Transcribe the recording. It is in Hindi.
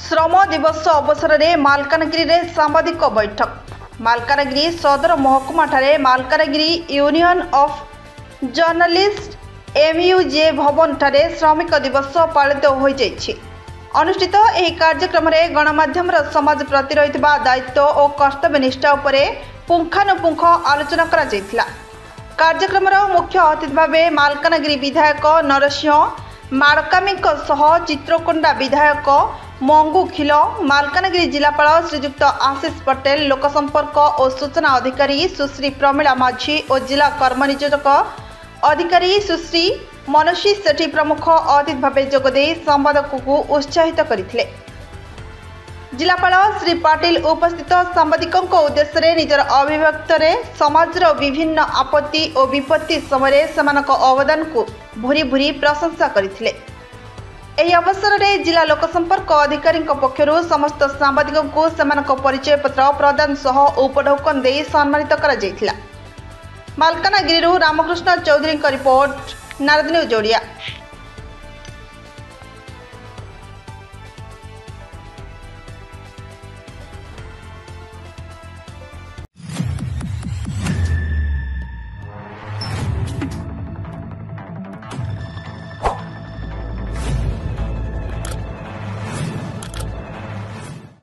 श्रम दिवस अवसर में मालकानगिरी रे सांबादिक बैठक। मालकानगिरी सदर महकुमा ठारे Malkangiri union of journalist MUJ भवन ठारे श्रमिक दिवस पालित हो जाइछि। अनुष्ठित एही कार्यक्रम रे गणमाध्यम समाज प्रति रहितबा दायित्व और कर्तव्यनिष्ठा उपरे पुंखानुपुंख आलोचना करा जायतिला। कार्यक्रम मुख्य अतिथि भावे मालकानगिरी विधायक नरसिंह माड़कामी सह चित्रकोंडा विधायक मंगू खिल, मालकानगिरी जिलापाल श्रीजुक्त आशीष पटेल, लोकसंपर्क और सूचना अधिकारी सुश्री प्रमिला माझी और जिला कर्मनियोजक अधिकारी सुश्री मनोषी सेठी प्रमुख अतिथि भावे जोगदे संवादक को उत्साहित करथिले। जिलापाल श्री पाटिल उपस्थित सांबादिकों उद्देश्य निजर अभिव्यक्तरे समाजर विभिन्न आपत्ति और विपत्ति समय सेमानक अवदान को भूरी भूरी प्रशंसा करथिले। एही अवसर में जिला लोकसंपर्क अधिकारी पक्षर समस्त सांबादिकों को सेमानक परिचय पत्र प्रदान सह उपढौकन दे सम्मानित करा जायतिला। Malkangiri Ramakrishna Chaudhary report, Narad news Odia.